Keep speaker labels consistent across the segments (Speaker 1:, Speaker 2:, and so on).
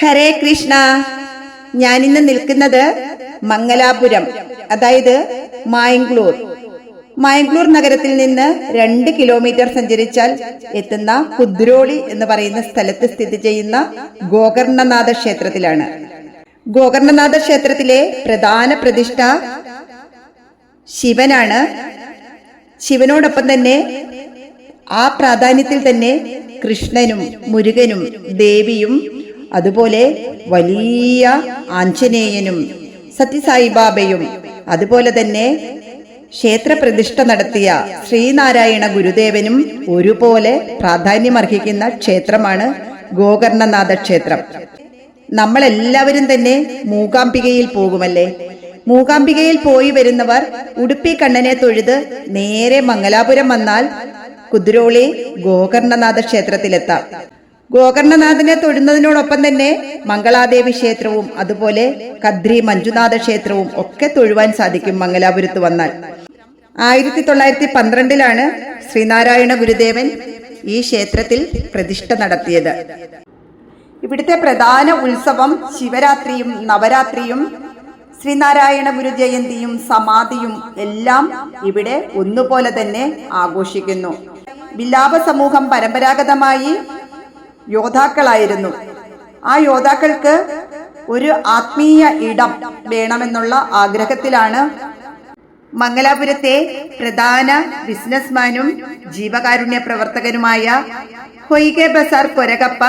Speaker 1: ഹരേ കൃഷ്ണ. ഞാനിന്ന് നിൽക്കുന്നത് മംഗലാപുരം, അതായത് മായംഗ്ലൂർ നഗരത്തിൽ നിന്ന് 2 കിലോമീറ്റർ സഞ്ചരിച്ചാൽ എത്തുന്ന കുദ്രോളി എന്ന് പറയുന്ന സ്ഥലത്ത് സ്ഥിതി ചെയ്യുന്ന ഗോകർണനാഥ ക്ഷേത്രത്തിലാണ്. ഗോകർണനാഥ ക്ഷേത്രത്തിലെ പ്രധാന പ്രതിഷ്ഠ ശിവനാണ്. ശിവനോടൊപ്പം തന്നെ ആ പ്രാധാന്യത്തിൽ തന്നെ കൃഷ്ണനും മുരുകനും ദേവിയും അതുപോലെ വലിയ ആഞ്ജനേയനും സത്യസായിബാബയും അതുപോലെ തന്നെ ക്ഷേത്രപ്രതിഷ്ഠ നടത്തിയ ശ്രീനാരായണ ഗുരുദേവനും ഒരുപോലെ പ്രാധാന്യമർഹിക്കുന്ന ക്ഷേത്രമാണ് ഗോകർണനാഥ ക്ഷേത്രം. നമ്മളെല്ലാവരും തന്നെ മൂകാംബികയിൽ പോകുമല്ലേ? മൂകാംബികയിൽ പോയി വരുന്നവർ ഉടുപ്പി കണ്ണനെ തൊഴുത് നേരെ മംഗലാപുരം വന്നാൽ കുദ്രോളി ഗോകർണനാഥ ക്ഷേത്രത്തിലെത്താം. ഗോകർണനാഥനെ തൊഴുന്നതിനോടൊപ്പം തന്നെ മംഗളാദേവി ക്ഷേത്രവും അതുപോലെ കദ്രി മഞ്ജുനാഥ ക്ഷേത്രവും ഒക്കെ തൊഴുവാൻ സാധിക്കും മംഗലാപുരത്ത് വന്നാൽ. 1912 ശ്രീനാരായണ ഗുരുദേവൻ ഈ ക്ഷേത്രത്തിൽ പ്രതിഷ്ഠ നടത്തിയത്. ഇവിടുത്തെ പ്രധാന ഉത്സവം ശിവരാത്രിയും നവരാത്രിയും ശ്രീനാരായണ ഗുരു ജയന്തിയും സമാധിയും എല്ലാം ഇവിടെ ഒന്നുപോലെ തന്നെ ആഘോഷിക്കുന്നു. വിലാപ സമൂഹം പരമ്പരാഗതമായി യോദ്ധാക്കളായിരുന്നു. ആ യോദ്ധാക്കൾക്ക് ഒരു ആത്മീയ ഇടം വേണമെന്നുള്ള ആഗ്രഹത്തിലാണ് മംഗലാപുരത്തെ പ്രധാന ബിസിനസ്മാനും ജീവകാരുണ്യ പ്രവർത്തകനുമായ ഹൊയ്കെ ബസാർ കൊരകപ്പ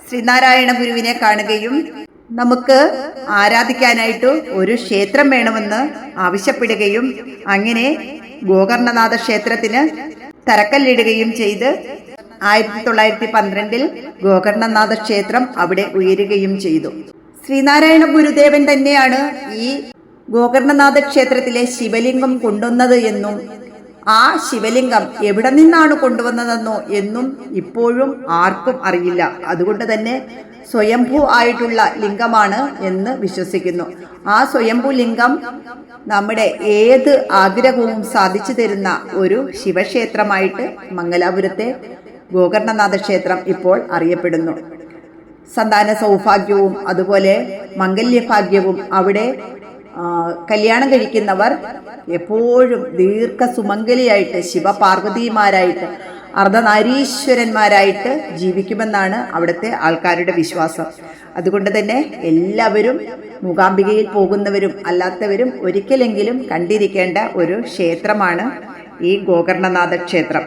Speaker 1: ശ്രീനാരായണ ഗുരുവിനെ കാണുകയും നമുക്ക് ആരാധിക്കാനായിട്ട് ഒരു ക്ഷേത്രം വേണമെന്ന് ആവശ്യപ്പെടുകയും അങ്ങനെ ഗോകർണനാഥ ക്ഷേത്രത്തിന് തറക്കല്ലിടുകയും ചെയ്ത് 1912 ഗോകർണനാഥ ക്ഷേത്രം അവിടെ ഉയരുകയും ചെയ്തു. ശ്രീനാരായണ ഗുരുദേവൻ തന്നെയാണ് ഈ ഗോകർണനാഥ ക്ഷേത്രത്തിലെ ശിവലിംഗം കൊണ്ടുവന്നത് എന്നും ആ ശിവലിംഗം എവിടെ നിന്നാണ് കൊണ്ടുവന്നതെന്നോ എന്നും ഇപ്പോഴും ആർക്കും അറിയില്ല. അതുകൊണ്ട് തന്നെ സ്വയംഭൂ ആയിട്ടുള്ള ലിംഗമാണ് എന്ന് വിശ്വസിക്കുന്നു. ആ സ്വയംഭൂ ലിംഗം നമ്മുടെ ഏത് ആഗ്രഹവും സാധിച്ചു തരുന്ന ഒരു ശിവക്ഷേത്രമായിട്ട് മംഗലാപുരത്തെ ഗോകർണനാഥ ക്ഷേത്രം ഇപ്പോൾ അറിയപ്പെടുന്നു. സന്താന സൗഭാഗ്യവും അതുപോലെ മംഗല്യഭാഗ്യവും അവിടെ കല്യാണം കഴിക്കുന്നവർ എപ്പോഴും ദീർഘസുമംഗലിയായിട്ട് ശിവപാർവതിമാരായിട്ട് അർദ്ധനാരീശ്വരന്മാരായിട്ട് ജീവിക്കുമെന്നാണ് അവിടുത്തെ ആൾക്കാരുടെ വിശ്വാസം. അതുകൊണ്ട് തന്നെ എല്ലാവരും മൂകാംബികയിൽ പോകുന്നവരും അല്ലാത്തവരും ഒരിക്കലെങ്കിലും കണ്ടിരിക്കേണ്ട ഒരു ക്ഷേത്രമാണ് ഈ ഗോകർണനാഥ ക്ഷേത്രം.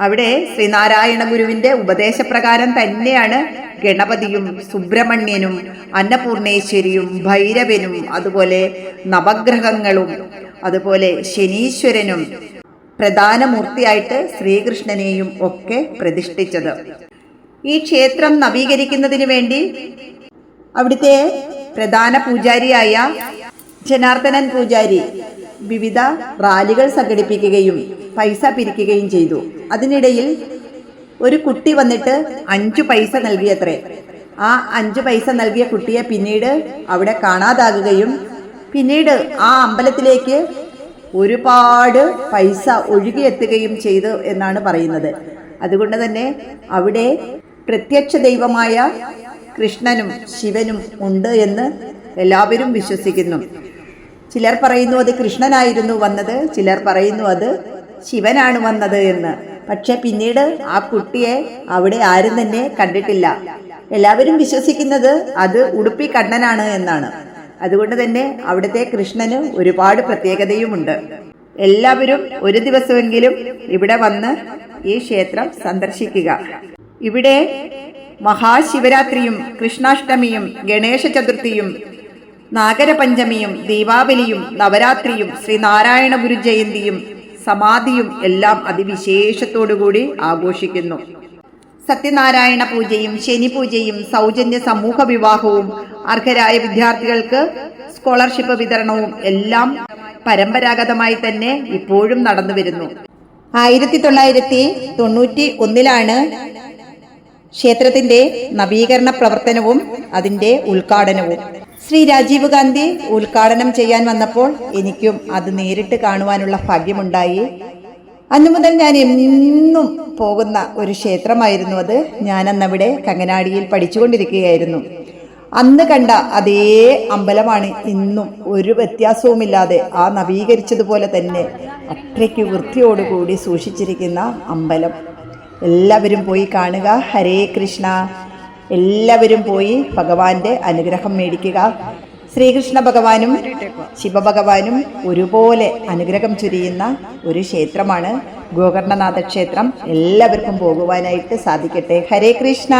Speaker 1: അവിടെ ശ്രീനാരായണ ഗുരുവിന്റെ ഉപദേശപ്രകാരം തന്നെയാണ് ഗണപതിയും സുബ്രഹ്മണ്യനും അന്നപൂർണേശ്വരിയും ഭൈരവനും അതുപോലെ നവഗ്രഹങ്ങളും അതുപോലെ ശനീശ്വരനും പ്രധാന മൂർത്തിയായിട്ട് ശ്രീകൃഷ്ണനെയും ഒക്കെ പ്രതിഷ്ഠിച്ചത്. ഈ ക്ഷേത്രം നവീകരിക്കുന്നതിന് വേണ്ടി അവിടുത്തെ പ്രധാന പൂജാരിയായ ജനാർദ്ദനൻ പൂജാരി വിവിധ റാലികൾ സംഘടിപ്പിക്കുകയും പൈസ പിരിക്കുകയും ചെയ്തു. അതിനിടയിൽ ഒരു കുട്ടി വന്നിട്ട് 5 പൈസ നൽകിയത്രേ. ആ 5 പൈസ നൽകിയ കുട്ടിയെ പിന്നീട് അവിടെ കാണാതാകുകയും പിന്നീട് ആ അമ്പലത്തിലേക്ക് ഒരുപാട് പൈസ ഒഴുകിയെത്തുകയും ചെയ്തു എന്നാണ് പറയുന്നത്. അതുകൊണ്ട് തന്നെ അവിടെ പ്രത്യക്ഷ ദൈവമായ കൃഷ്ണനും ശിവനും ഉണ്ട് എന്ന് എല്ലാവരും വിശ്വസിക്കുന്നു. ചിലർ പറയുന്നു അത് കൃഷ്ണനായിരുന്നു വന്നത്, ചിലർ പറയുന്നു അത് ശിവനാണ് വന്നത് എന്ന്. പക്ഷെ പിന്നീട് ആ കുട്ടിയെ അവിടെ ആരും തന്നെ കണ്ടിട്ടില്ല. എല്ലാവരും വിശ്വസിക്കുന്നത് അത് ഉടുപ്പി കണ്ണനാണ് എന്നാണ്. അതുകൊണ്ട് തന്നെ അവിടുത്തെ കൃഷ്ണന് ഒരുപാട് പ്രത്യേകതയുമുണ്ട്. എല്ലാവരും ഒരു ദിവസമെങ്കിലും ഇവിടെ വന്ന് ഈ ക്ഷേത്രം സന്ദർശിക്കുക. ഇവിടെ മഹാശിവരാത്രിയും കൃഷ്ണാഷ്ടമിയും ഗണേശ ചതുർത്ഥിയും നാഗരപഞ്ചമിയും ദീപാവലിയും നവരാത്രിയും ശ്രീനാരായണ ഗുരു ജയന്തിയും സമാധിയും എല്ലാം അതിവിശേഷത്തോടുകൂടി ആഘോഷിക്കുന്നു. സത്യനാരായണ പൂജയും ശനി പൂജയും സൗജന്യ സമൂഹ വിവാഹവും അർഹരായ വിദ്യാർത്ഥികൾക്ക് സ്കോളർഷിപ്പ് വിതരണവും എല്ലാം പരമ്പരാഗതമായി തന്നെ ഇപ്പോഴും നടന്നു വരുന്നു. 1991 ക്ഷേത്രത്തിന്റെ നവീകരണ പ്രവർത്തനവും അതിന്റെ ഉദ്ഘാടനവും. ശ്രീ രാജീവ് ഗാന്ധി ഉദ്ഘാടനം ചെയ്യാൻ വന്നപ്പോൾ എനിക്കും അത് നേരിട്ട് കാണുവാനുള്ള ഭാഗ്യമുണ്ടായി. അന്നു മുതൽ ഞാൻ എന്നും പോകുന്ന ഒരു ക്ഷേത്രമായിരുന്നു അത്. ഞാനന്നവിടെ കങ്ങനാടിയിൽ പഠിച്ചുകൊണ്ടിരിക്കുകയായിരുന്നു. അന്ന് കണ്ട അതേ അമ്പലമാണ് ഇന്നും ഒരു വ്യത്യാസവുമില്ലാതെ ആ നവീകരിച്ചതുപോലെ തന്നെ അത്രയ്ക്ക് വൃത്തിയോടുകൂടി സൂക്ഷിച്ചിരിക്കുന്ന അമ്പലം. എല്ലാവരും പോയി കാണുക. ഹരേ കൃഷ്ണ. എല്ലാവരും പോയി ഭഗവാന്റെ അനുഗ്രഹം മേടിക്കുക. ശ്രീകൃഷ്ണ ഭഗവാനും ശിവഭഗവാനും ഒരുപോലെ അനുഗ്രഹം ചൊരിയുന്ന ഒരു ക്ഷേത്രമാണ് ഗോകർണനാഥ ക്ഷേത്രം. എല്ലാവർക്കും പോകുവാനായിട്ട് സാധിക്കട്ടെ. ഹരേ കൃഷ്ണ.